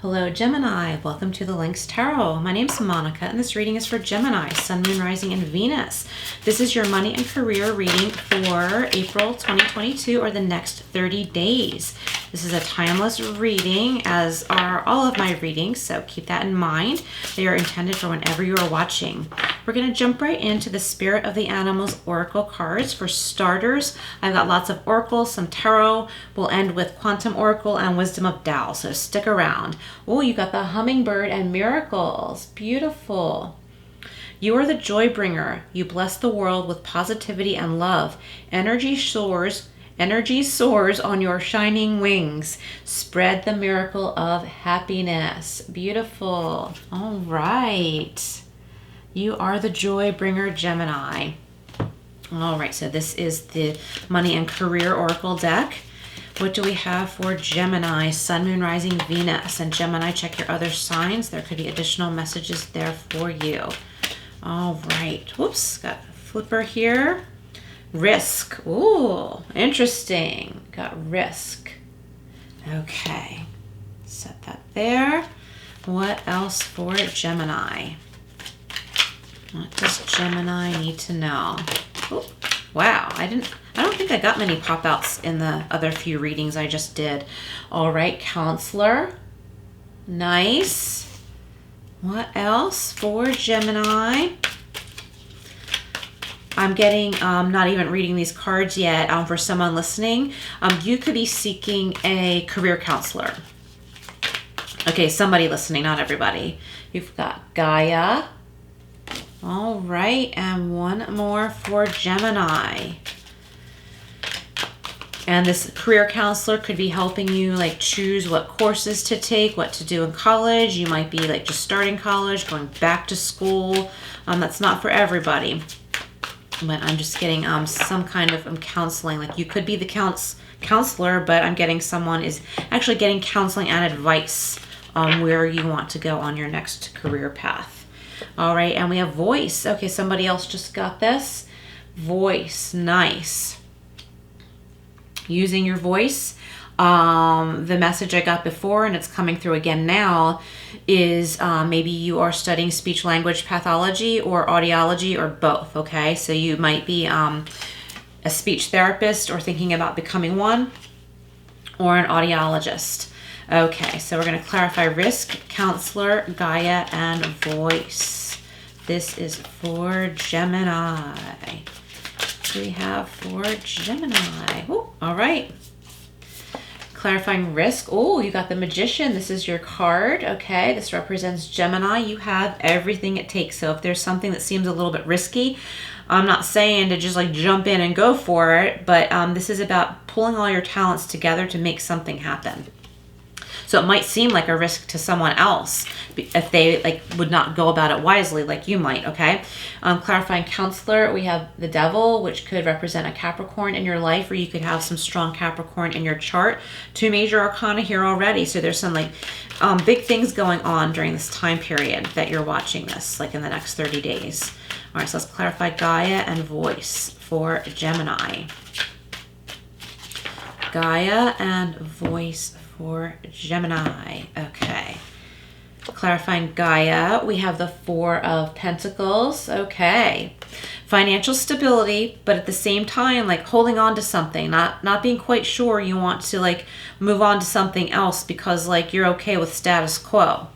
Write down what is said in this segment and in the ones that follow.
Hello Gemini, welcome to the Lynx Tarot. My name's Monica and this reading is for Gemini, Sun, Moon, Rising, and Venus. This is your money and career reading for April 2022 or the next 30 days. This is a timeless reading, as are all of my readings, so keep that in mind. They are intended for whenever you are watching. We're going to jump right into the Spirit of the Animals Oracle cards. For starters, I've got lots of oracles, some tarot. We'll end with Quantum Oracle and Wisdom of Tao, so stick around. Oh, you got the hummingbird and miracles. Beautiful. You are the joy bringer. You bless the world with positivity and love. Energy soars on your shining wings. Spread the miracle of happiness. Beautiful. All right. You are the joy bringer, Gemini. All right, so this is the money and career oracle deck. What do we have for Gemini, Sun, Moon, Rising, Venus? And Gemini, check your other signs. There could be additional messages there for you. All right. Whoops, got a flipper here. Risk. Ooh, interesting. Got risk. Okay. Set that there. What else for Gemini? What does Gemini need to know? Oh, wow, I don't think I got many pop-outs in the other few readings I just did. All right, counselor. Nice. What else for Gemini? I'm getting, not even reading these cards yet. For someone listening, you could be seeking a career counselor. Okay, somebody listening, not everybody. You've got Gaia. All right, and one more for Gemini. And this career counselor could be helping you like choose what courses to take, what to do in college. You might be like just starting college, going back to school. That's not for everybody. But I'm just getting some kind of counseling. Like you could be the counselor, but I'm getting someone is actually getting counseling and advice on where you want to go on your next career path. All right, and we have voice. Okay, somebody else just got this. Voice, nice. Using your voice. The message I got before, and it's coming through again now, is maybe you are studying speech language pathology or audiology or both, okay? So you might be a speech therapist or thinking about becoming one, or an audiologist. Okay, so we're going to clarify risk, counselor, Gaia, and voice. This is for Gemini. What do we have for Gemini? Ooh, all right. Clarifying risk. Oh, you got the Magician. This is your card. Okay, this represents Gemini. You have everything it takes. So if there's something that seems a little bit risky, I'm not saying to just like jump in and go for it, but this is about pulling all your talents together to make something happen. So it might seem like a risk to someone else if they like would not go about it wisely like you might, okay? Clarifying counselor, we have the Devil, which could represent a Capricorn in your life, or you could have some strong Capricorn in your chart. 2 major arcana here already. So there's some like big things going on during this time period that you're watching this, like in the next 30 days. All right, so let's clarify Gaia and voice for Gemini. Gaia and voice for Gemini. Okay. Clarifying Gaia, we have the 4 of Pentacles. Okay. Financial stability, but at the same time, like holding on to something, not being quite sure you want to like move on to something else because like you're okay with status quo.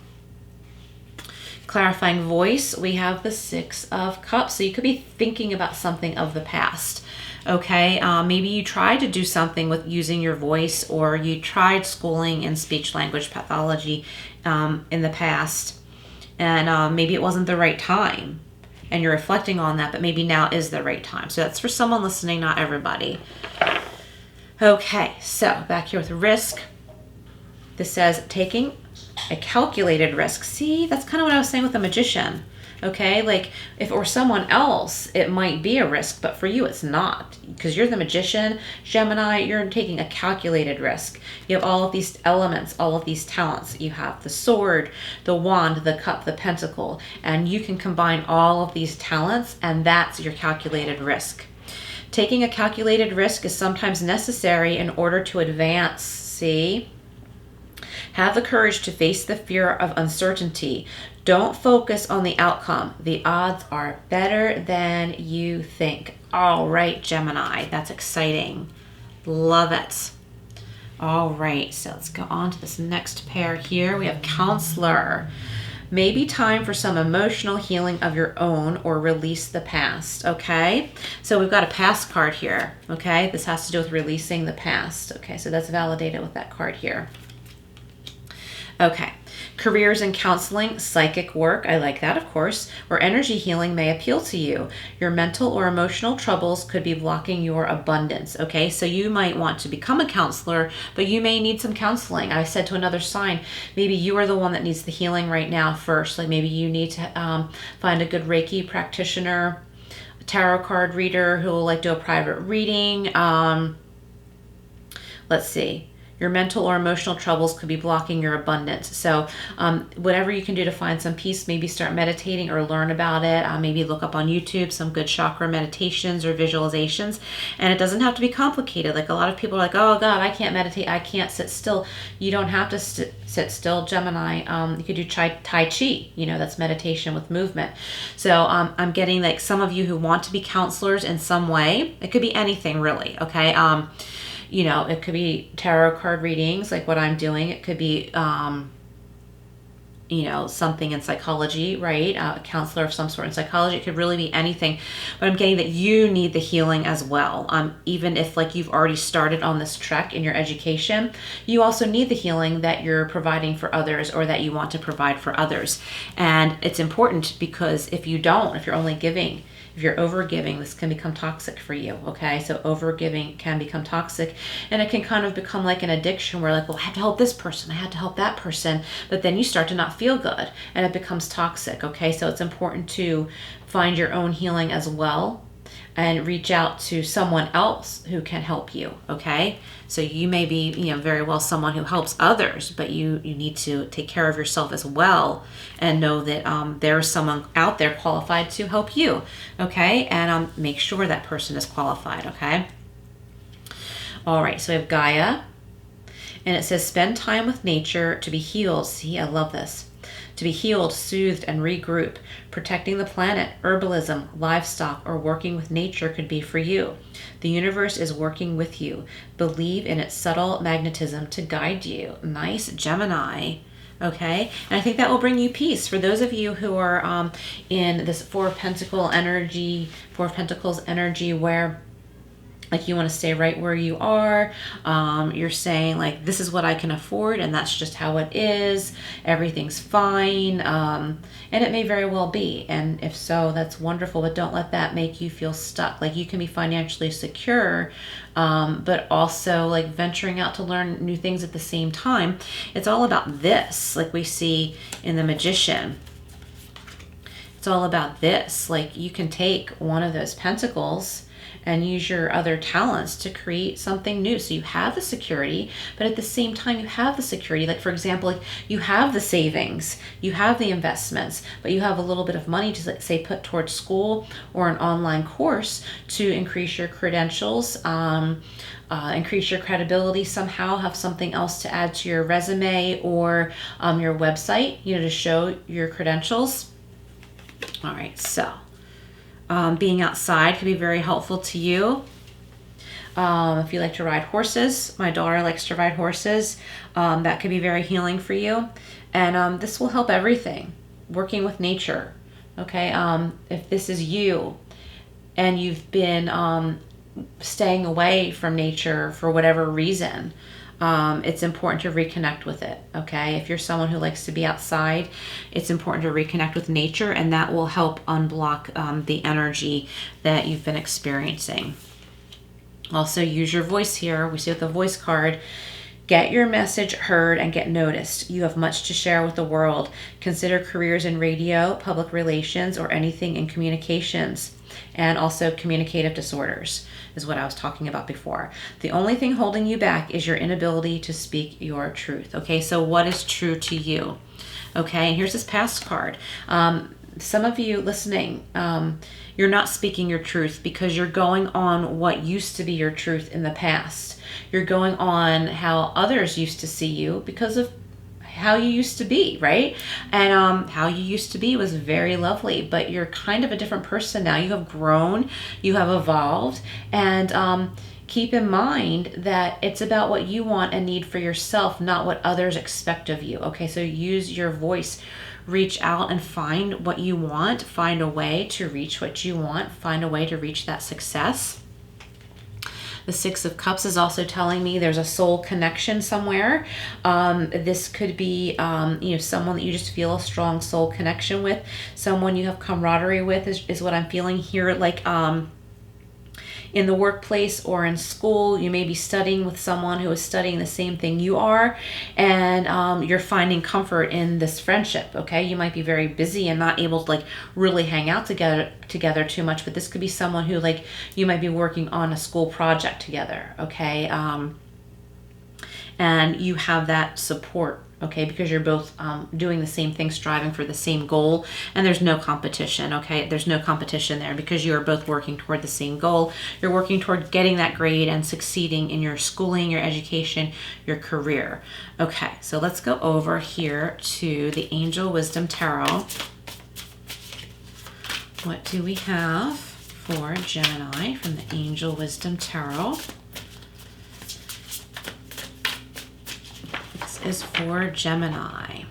Clarifying voice, we have the 6 of Cups. So you could be thinking about something of the past. Okay, maybe you tried to do something with using your voice, or you tried schooling in speech language pathology in the past, and maybe it wasn't the right time, and you're reflecting on that, but maybe now is the right time. So that's for someone listening, not everybody. Okay, so back here with risk. This says taking a calculated risk. See, that's kind of what I was saying with the Magician. Okay, like if it were someone else, it might be a risk, but for you, it's not, because you're the Magician, Gemini. You're taking a calculated risk. You have all of these elements, all of these talents. You have the sword, the wand, the cup, the pentacle, and you can combine all of these talents, and that's your calculated risk. Taking a calculated risk is sometimes necessary in order to advance. See? Have the courage to face the fear of uncertainty. Don't focus on the outcome. The odds are better than you think. All right, Gemini. That's exciting. Love it. All right, so let's go on to this next pair here. We have Counselor. Maybe time for some emotional healing of your own or release the past, okay? So we've got a past card here, okay? This has to do with releasing the past, okay? So that's validated with that card here. Okay, careers in counseling, psychic work, I like that, of course, or energy healing may appeal to you. Your mental or emotional troubles could be blocking your abundance, okay? So you might want to become a counselor, but you may need some counseling. I said to another sign, maybe you are the one that needs the healing right now first. Like maybe you need to find a good Reiki practitioner, a tarot card reader who will like do a private reading. Let's see. Your mental or emotional troubles could be blocking your abundance. So whatever you can do to find some peace, maybe start meditating or learn about it. Maybe look up on YouTube some good chakra meditations or visualizations. And it doesn't have to be complicated. Like a lot of people are like, oh God, I can't meditate. I can't sit still. You don't have to sit still, Gemini. You could do Tai Chi. You know, that's meditation with movement. So I'm getting like some of you who want to be counselors in some way. It could be anything really, okay? You know, it could be tarot card readings, like what I'm doing. It could be, you know, something in psychology, right? A counselor of some sort in psychology. It could really be anything. But I'm getting that you need the healing as well. Even if like you've already started on this trek in your education, you also need the healing that you're providing for others or that you want to provide for others. And it's important because if you don't, if you're only giving, if you're overgiving, this can become toxic for you, okay? So overgiving can become toxic, and it can kind of become like an addiction where like, well, I have to help this person, I have to help that person, but then you start to not feel good, and it becomes toxic, okay? So it's important to find your own healing as well and reach out to someone else who can help you, okay? So you may be, you know, very well someone who helps others, but you need to take care of yourself as well and know that there's someone out there qualified to help you, okay? And make sure that person is qualified, okay? All right, so we have Gaia, and it says, spend time with nature to be healed. See, I love this. To be healed, soothed, and regroup. Protecting the planet, herbalism, livestock, or working with nature could be for you. The universe is working with you. Believe in its subtle magnetism to guide you. Nice, Gemini. Okay, and I think that will bring you peace. For those of you who are in this Four of Pentacles energy where like you want to stay right where you are. You're saying like, this is what I can afford and that's just how it is. Everything's fine. And it may very well be. And if so, that's wonderful, but don't let that make you feel stuck. Like you can be financially secure, but also like venturing out to learn new things at the same time. It's all about this, like we see in the Magician. It's all about this. Like you can take one of those pentacles and use your other talents to create something new. So you have the security, but at the same time you have the security. Like for example, like you have the savings, you have the investments, but you have a little bit of money to say put towards school or an online course to increase your credentials, increase your credibility somehow, have something else to add to your resume or your website, you know, to show your credentials. All right, so being outside can be very helpful to you. If you like to ride horses, my daughter likes to ride horses, that could be very healing for you. And this will help everything. Working with nature, okay? If this is you and you've been staying away from nature for whatever reason, it's important to reconnect with it, okay? If you're someone who likes to be outside, it's important to reconnect with nature, and that will help unblock the energy that you've been experiencing. Also, use your voice here. We see with the voice card, get your message heard and get noticed. You have much to share with the world. Consider careers in radio, public relations, or anything in communications. And also communicative disorders is what I was talking about before. The only thing holding you back is your inability to speak your truth. Okay, so what is true to you? Okay, and here's this past card. Some of you listening, you're not speaking your truth because you're going on what used to be your truth in the past. You're going on how others used to see you because of how you used to be, right? And how you used to be was very lovely, but you're kind of a different person now. You have grown, you have evolved, and keep in mind that it's about what you want and need for yourself, not what others expect of you. Okay, so use your voice. Reach out and find what you want. Find a way to reach what you want. Find a way to reach that success. The Six of Cups is also telling me there's a soul connection somewhere. This could be, someone that you just feel a strong soul connection with. Someone you have camaraderie with is what I'm feeling here. Like, in the workplace or in school, you may be studying with someone who is studying the same thing you are, and you're finding comfort in this friendship. Okay, you might be very busy and not able to like really hang out together too much, but this could be someone who like you might be working on a school project together. Okay, and you have that support. Okay, because you're both doing the same thing, striving for the same goal, and there's no competition. Okay, there's no competition there because you are both working toward the same goal. You're working toward getting that grade and succeeding in your schooling, your education, your career. Okay, so let's go over here to the Angel Wisdom Tarot. What do we have for Gemini from the Angel Wisdom Tarot? Is for Gemini.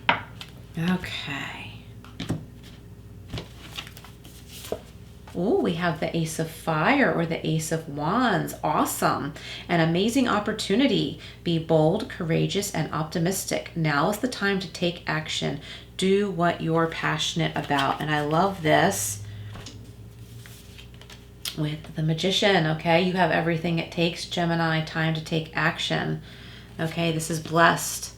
Okay. Oh, we have the Ace of Fire or the Ace of Wands. Awesome. An amazing opportunity. Be bold, courageous, and optimistic. Now is the time to take action. Do what you're passionate about. And I love this with the Magician. Okay, you have everything it takes, Gemini. Time to take action. Okay, this is blessed.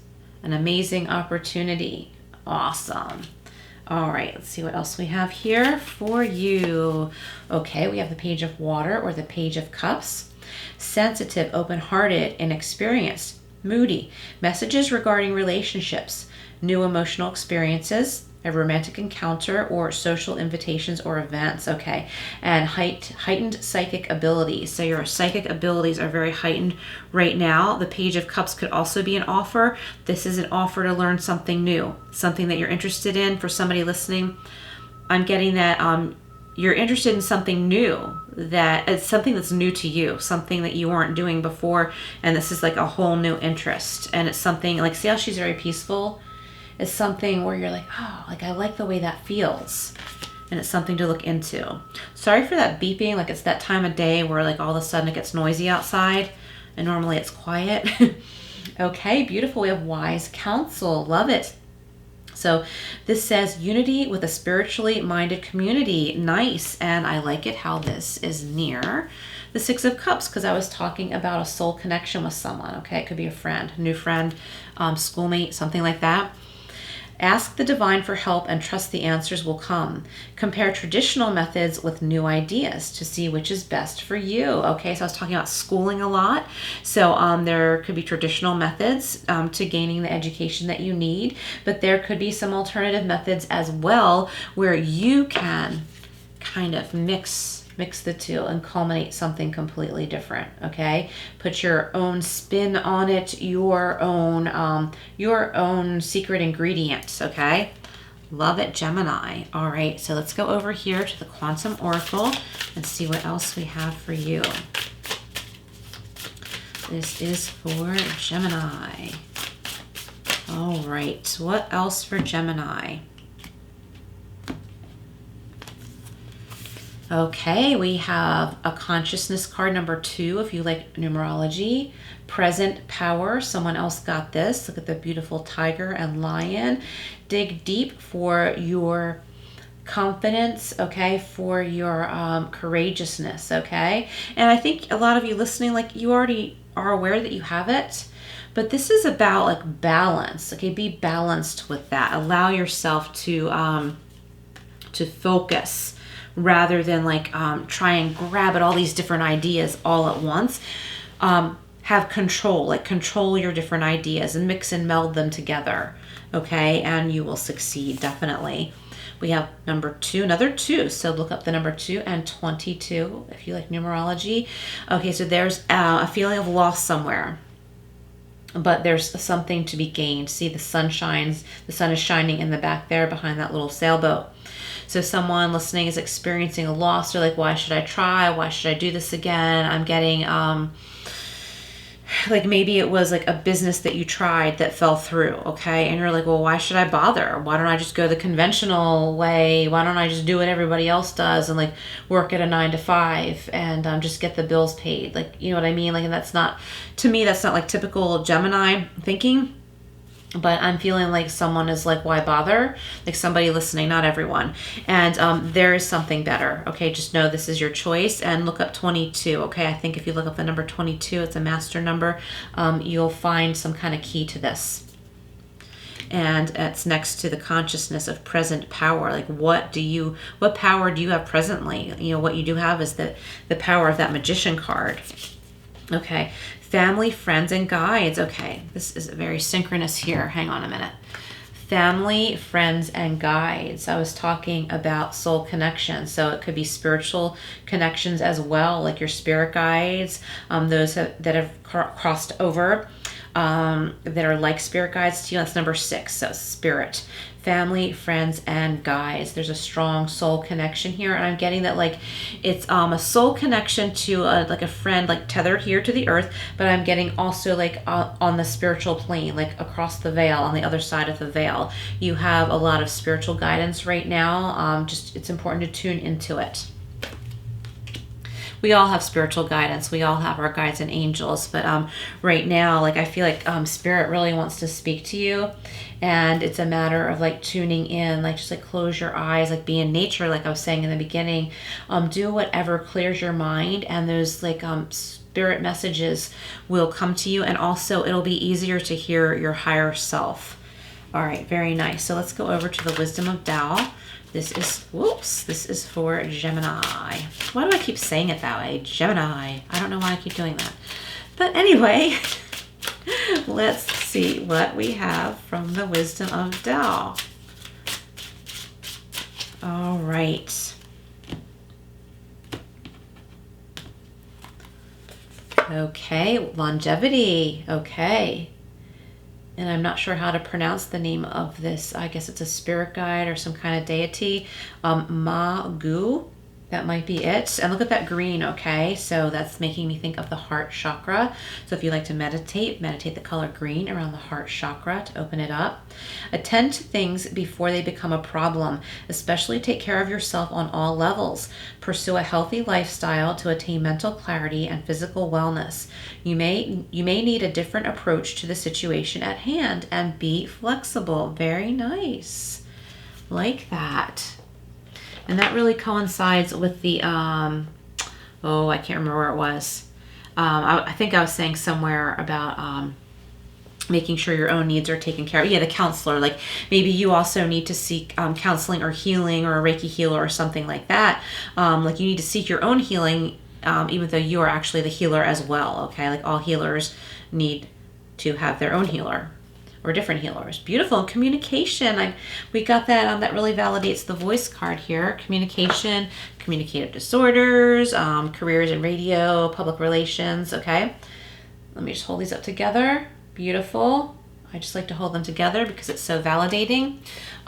An amazing opportunity. Awesome. All right, let's see what else we have here for you. Okay, we have the Page of Water or the Page of Cups. Sensitive, open-hearted, inexperienced, moody. Messages regarding relationships, new emotional experiences, a romantic encounter, or social invitations or events. Okay, and heightened psychic abilities. So your psychic abilities are very heightened right now. The Page of Cups could also be an offer. This is an offer to learn something new, something that you're interested in. For somebody listening, I'm getting that you're interested in something new, that it's something that's new to you, something that you weren't doing before, and this is like a whole new interest. And it's something like, see how she's very peaceful? It's something where you're like, oh, like I like the way that feels. And it's something to look into. Sorry for that beeping. Like it's that time of day where like all of a sudden it gets noisy outside and normally it's quiet. Okay, beautiful. We have wise counsel. Love it. So this says unity with a spiritually minded community. Nice. And I like it how this is near the Six of Cups because I was talking about a soul connection with someone. Okay, it could be a friend, new friend, schoolmate, something like that. Ask the divine for help and trust the answers will come. Compare traditional methods with new ideas to see which is best for you. Okay, so I was talking about schooling a lot. So there could be traditional methods to gaining the education that you need, but there could be some alternative methods as well where you can kind of mix the two and culminate something completely different. Okay, put your own spin on it, your own secret ingredients. Okay, love it, Gemini. All right, so let's go over here to the Quantum Oracle and see what else we have for you. This is for Gemini. All right, what else for Gemini? Okay, we have a consciousness card, number 2, if you like numerology. Present power, someone else got this. Look at the beautiful tiger and lion. Dig deep for your confidence, okay, for your courageousness, okay? And I think a lot of you listening, like you already are aware that you have it, but this is about like balance, okay? Be balanced with that. Allow yourself to focus rather than like try and grab at all these different ideas all at once. Have control, like control your different ideas and mix and meld them together, okay? And you will succeed, definitely. We have number 2, another 2. So look up the number 2 and 22 if you like numerology. Okay, so there's a feeling of loss somewhere. but there's something to be gained. See, the sun is shining in the back there behind that little sailboat. So someone listening is experiencing a loss. They're like, why should I try? Why should I do this again? I'm getting, like maybe it was like a business that you tried that fell through, okay? And you're like, well, why should I bother? Why don't I just go the conventional way? Why don't I just do what everybody else does and like work at a 9 to 5 and just get the bills paid? Like, you know what I mean? Like, and that's not, to me, that's not like typical Gemini thinking. But I'm feeling like someone is like, why bother? Like somebody listening, not everyone. And there is something better. Okay, just know this is your choice and look up 22. Okay, I think if you look up the number 22, it's a master number. You'll find some kind of key to this. And it's next to the consciousness of present power. Like what power do you have presently? You know, what you do have is the power of that magician card. Okay. Family, friends, and guides. Okay, this is very synchronous here. Hang on a minute. Family, friends, and guides. I was talking about soul connections. So it could be spiritual connections as well, like your spirit guides, those that have crossed over, that are like spirit guides to you. That's number 6. So spirit, family, friends, and guides. There's a strong soul connection here, and I'm getting that like it's a soul connection to like a friend, like tethered here to the earth, but I'm getting also like on the spiritual plane, like across the veil, on the other side of the veil. You have a lot of spiritual guidance right now. Just it's important to tune into it. We all have spiritual guidance. We all have our guides and angels. But right now, like I feel like spirit really wants to speak to you. And it's a matter of like tuning in, like just like close your eyes, like be in nature, like I was saying in the beginning. Do whatever clears your mind, and those like spirit messages will come to you. And also it'll be easier to hear your higher self. All right, very nice. So let's go over to the Wisdom of Tao. This is for Gemini. Why do I keep saying it that way? Gemini. I don't know why I keep doing that. But anyway, let's see what we have from the Wisdom of Tao. All right. Okay, longevity. Okay. And I'm not sure how to pronounce the name of this. I guess it's a spirit guide or some kind of deity. Ma-gu, that might be it. And look at that green, okay? So that's making me think of the heart chakra. So if you like to meditate the color green around the heart chakra to open it up. Attend to things before they become a problem. Especially take care of yourself on all levels. Pursue a healthy lifestyle to attain mental clarity and physical wellness. You may need a different approach to the situation at hand, and be flexible. Very nice. Like that. And that really coincides with the, I can't remember where it was. I think I was saying somewhere about making sure your own needs are taken care of. Yeah, the counselor. Like maybe you also need to seek counseling or healing, or a Reiki healer or something like that. Like you need to seek your own healing, even though you are actually the healer as well. Okay, like all healers need to have their own healer. Or different healers. Beautiful. Communication. We got that. That really validates the voice card here. Communication, communicative disorders, careers in radio, public relations. Okay. Let me just hold these up together. Beautiful. I just like to hold them together because it's so validating.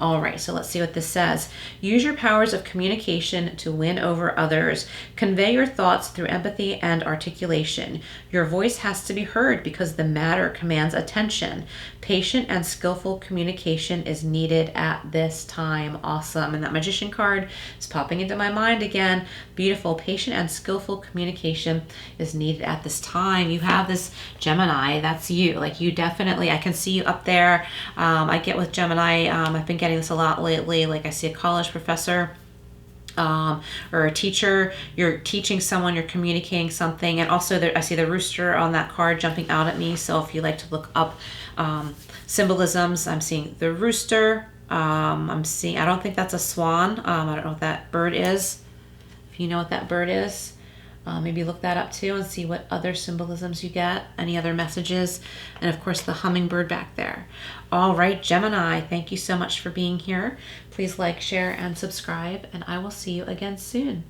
All right, so let's see what this says. Use your powers of communication to win over others. Convey your thoughts through empathy and articulation. Your voice has to be heard because the matter commands attention. Patient and skillful communication is needed at this time. Awesome. And that magician card is popping into my mind again. Beautiful. Patient and skillful communication is needed at this time. You have this Gemini. That's you. Like you definitely, I can see you up there. I get with Gemini, I've been getting this a lot lately. Like I see a college professor or a teacher. You're teaching someone, you're communicating something. And also I see the rooster on that card jumping out at me. So if you like to look up symbolisms, I'm seeing the rooster. I don't think that's a swan. I don't know what that bird is. If you know what that bird is, maybe look that up too and see what other symbolisms you get, any other messages, and of course the hummingbird back there. All right, Gemini, thank you so much for being here. Please like, share, and subscribe, and I will see you again soon.